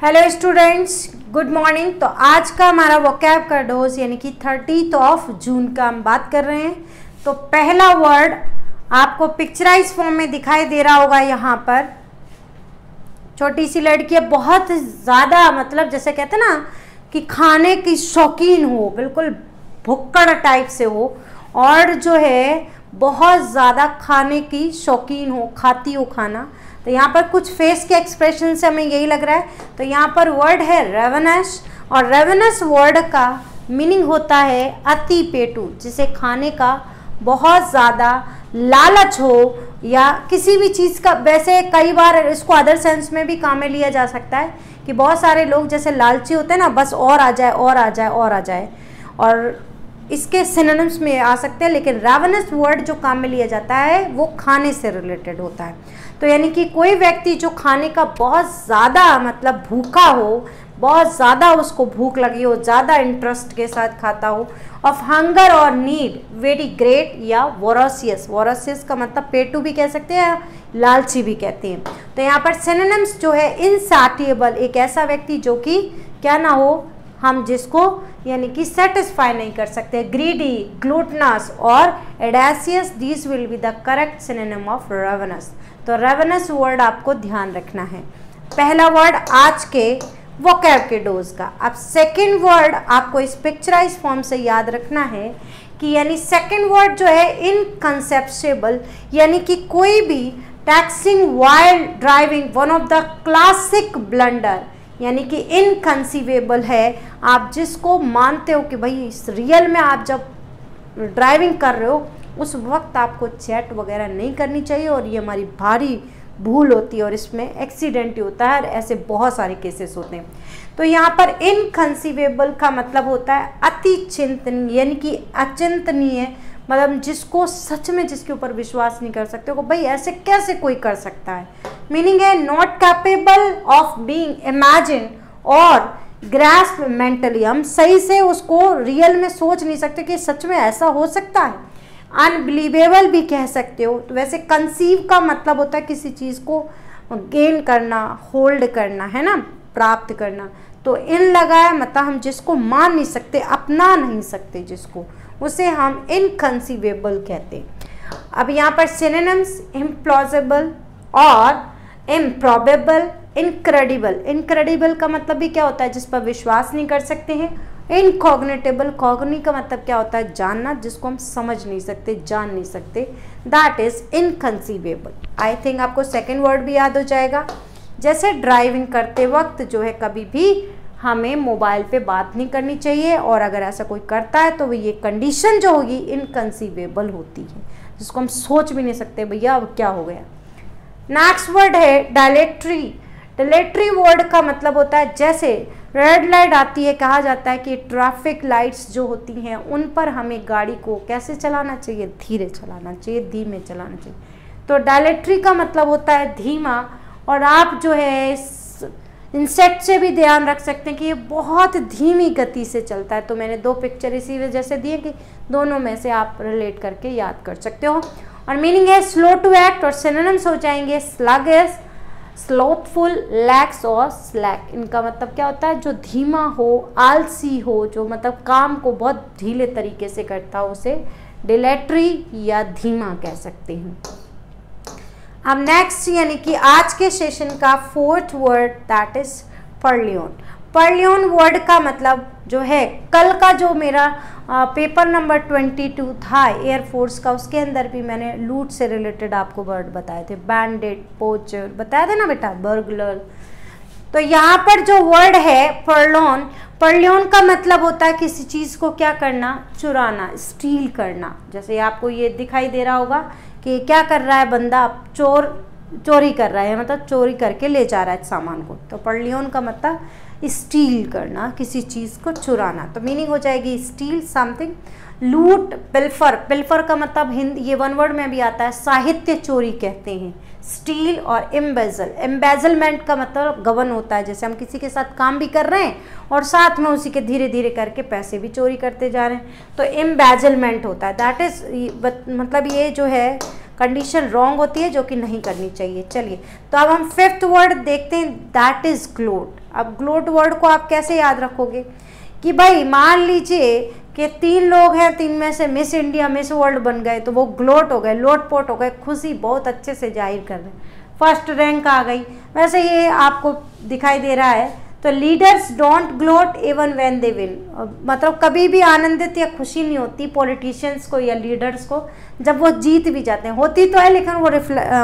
Hello students, good morning. तो आज का हमारा वोकैब का डोज यानी कि 30 जून का हम बात कर रहे हैं। तो पहला वर्ड आपको पिक्चराइज फॉर्म में दिखाई दे रहा होगा। यहाँ पर छोटी सी लड़की है, बहुत ज़्यादा मतलब जैसे कहते हैं ना कि खाने की शौकीन हो, बिल्कुल भुक्कड़ टाइप से हो और जो है बहुत ज़्यादा खाने की शौकीन हो, खाती हो खाना। तो यहाँ पर कुछ फेस के एक्सप्रेशन से हमें यही लग रहा है। तो यहाँ पर वर्ड है रेवनस, और रेवनस वर्ड का मीनिंग होता है अति पेटू, जिसे खाने का बहुत ज़्यादा लालच हो या किसी भी चीज़ का। वैसे कई बार इसको अदर सेंस में भी काम में लिया जा सकता है कि बहुत सारे लोग जैसे लालची होते हैं ना, बस और आ जाए और आ जाए और आ जाए, और इसके सिनोनिम्स में आ सकते हैं। लेकिन रावनस वर्ड जो काम में लिया जाता है वो खाने से रिलेटेड होता है। तो यानी कि कोई व्यक्ति जो खाने का बहुत ज़्यादा मतलब भूखा हो, बहुत ज़्यादा उसको भूख लगी हो, ज़्यादा इंटरेस्ट के साथ खाता हो, ऑफ हंगर और नीड वेरी ग्रेट, या वोरासियस। वोरासियस का मतलब पेटू भी कह सकते हैं, लालची भी कहते हैं। तो यहाँ पर सिनोनिम्स जो है इनसैटिएबल, एक ऐसा व्यक्ति जो कि क्या ना हो, हम जिसको यानी कि सेटिस्फाई नहीं कर सकते। ग्रीडी, ग्लूटनस और edacious, this will be the correct synonym of ravenous. तो रेवनस वर्ड आपको ध्यान रखना है। पहला वर्ड आज के वोकैब के डोज का। अब सेकंड वर्ड आपको इस पिक्चराइज फॉर्म से याद रखना है कि यानी सेकंड वर्ड जो है इनकंसेप्टेबल, यानी कि कोई भी texting while driving, one of the classic blunder, यानी कि इनकंसीवेबल है। आप जिसको मानते हो कि भाई रियल में आप जब ड्राइविंग कर रहे हो उस वक्त आपको चैट वगैरह नहीं करनी चाहिए, और ये हमारी भारी भूल होती है और इसमें एक्सीडेंट ही होता है। ऐसे बहुत सारे केसेस होते हैं। तो यहाँ पर इनकंसीवेबल का मतलब होता है अति चिंतनीय, यानी कि अचिंतनीय, मतलब जिसको सच में जिसके ऊपर विश्वास नहीं कर सकते हो, भाई ऐसे कैसे कोई कर सकता है। मीनिंग है not capable of being imagine और ग्रास्प मेंटली, हम सही से उसको रियल में सोच नहीं सकते कि सच में ऐसा हो सकता है। अनबिलीवेबल भी कह सकते हो। तो वैसे कंसीव का मतलब होता है किसी चीज़ को गेन करना, होल्ड करना, है ना, प्राप्त करना। तो इन लगाया मतलब हम जिसको मान नहीं सकते, अपना नहीं सकते जिसको, उसे हम इनकंसीवेबल कहते हैं। अब यहाँ पर सिनोनिम्स इम्प्लॉजिबल और इम्प्रॉबेबल, इनक्रेडिबल। इनक्रेडिबल का मतलब भी क्या होता है, जिस पर विश्वास नहीं कर सकते हैं। इनकॉग्निटेबल, कॉग्नी का मतलब क्या होता है, जानना, जिसको हम समझ नहीं सकते, जान नहीं सकते, that is inconceivable. I think आपको सेकेंड वर्ड भी याद हो जाएगा। जैसे ड्राइविंग करते वक्त जो है कभी भी हमें मोबाइल पे बात नहीं करनी चाहिए, और अगर ऐसा कोई करता है तो ये कंडीशन जो होगी इनकंसीवेबल होती है, जिसको हम सोच भी नहीं सकते भैया अब क्या हो गया। नेक्स्ट वर्ड है डायलेटरी। डायलेटरी वर्ड का मतलब होता है जैसे रेड लाइट आती है, कहा जाता है कि ट्रैफिक लाइट्स जो होती हैं उन पर हमें गाड़ी को कैसे चलाना चाहिए, धीरे चलाना चाहिए, धीमे चलाना चाहिए। तो डायलेटरी का मतलब होता है धीमा। और आप जो है इंसेक्ट से भी ध्यान रख सकते हैं कि ये बहुत धीमी गति से चलता है। तो मैंने दो पिक्चर इसी वजह से दिए कि दोनों में से आप रिलेट करके याद कर सकते हो। और मीनिंग है स्लो टू एक्ट, और सिनोनिम्स हो जाएंगे स्लगिश, स्लोथफुल, लैक्स और स्लैक। इनका मतलब क्या होता है, जो धीमा हो, आलसी हो, जो मतलब काम को बहुत ढीले तरीके से करता हो, उसे डिलेटरी या धीमा कह सकते हैं। अब नेक्स्ट यानी कि आज के सेशन का fourth word that is purloin. Purloin word का मतलब जो है, कल का जो मेरा पेपर नंबर 22 था एयरफोर्स का, उसके अंदर भी मैंने लूट से रिलेटेड आपको वर्ड बताए थे। बैंडिट, पोचर बताया था ना बेटा, बर्गलर। तो यहाँ पर जो वर्ड है पर्लियन, पर्लियन का मतलब होता है किसी चीज़ को क्या करना, चुराना, स्टील करना। जैसे आपको ये दिखाई दे रहा होगा कि क्या कर रहा है बंदा, चोरी कर रहा है, मतलब चोरी करके ले जा रहा है सामान को। तो पर्लियन का मतलब स्टील करना, किसी चीज़ को चुराना। तो मीनिंग हो जाएगी स्टील समथिंग। लूट, पिल्फर, पिल्फर का मतलब हिंदी ये वन वर्ड में भी आता है, साहित्य चोरी कहते हैं। स्टील और एम्बेजल, एम्बेजलमेंट का मतलब गबन होता है, जैसे हम किसी के साथ काम भी कर रहे हैं और साथ में उसी के धीरे धीरे करके पैसे भी चोरी करते जा रहे हैं, तो एम्बेजलमेंट होता है। दैट इज मतलब ये जो है कंडीशन रॉन्ग होती है, जो कि नहीं करनी चाहिए। चलिए तो अब हम फिफ्थ वर्ड देखते हैं, दैट इज ग्लोट। अब ग्लोट वर्ड को आप कैसे याद रखोगे कि भाई मान लीजिए कि 3 लोग हैं, 3 में से मिस इंडिया मिस वर्ल्ड बन गए, तो वो ग्लोट हो गए, लोटपोट हो गए, खुशी बहुत अच्छे से जाहिर कर रहे हैं, फर्स्ट रैंक आ गई। वैसे ये आपको दिखाई दे रहा है। तो leaders don't gloat even when they win, मतलब कभी भी आनंदित या खुशी नहीं होती पॉलिटिशियंस को या लीडर्स को जब वो जीत भी जाते हैं। होती तो है लेकिन वो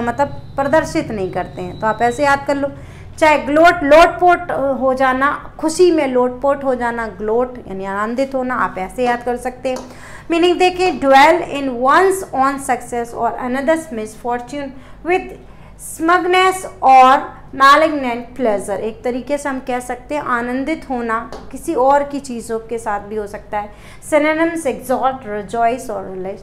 मतलब प्रदर्शित नहीं करते हैं। तो आप ऐसे याद कर लो, चाहे ग्लोट लोटपोट हो जाना, खुशी में लोटपोट हो जाना, ग्लोट यानी आनंदित होना, आप ऐसे याद कर सकते हैं। मीनिंग देखिए, dwell on one's own success और अनदर्स मिसफॉर्च्यून विद स्मगनेस और मैलिग्नेंट प्लेजर। एक तरीके से हम कह सकते हैं आनंदित होना किसी और की चीज़ों के साथ भी हो सकता है। सिनोनिम्स एक्सॉल्ट, रिजॉइस और रिलैक्स,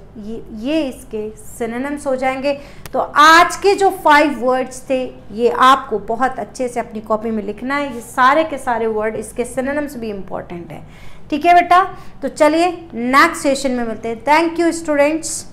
ये इसके सिनोनिम्स हो जाएंगे। तो आज के जो 5 वर्ड्स थे ये आपको बहुत अच्छे से अपनी कॉपी में लिखना है। ये सारे के सारे वर्ड, इसके सिनोनिम्स भी इम्पॉर्टेंट है। ठीक है बेटा, तो चलिए नेक्स्ट सेशन में मिलते हैं। Thank you students.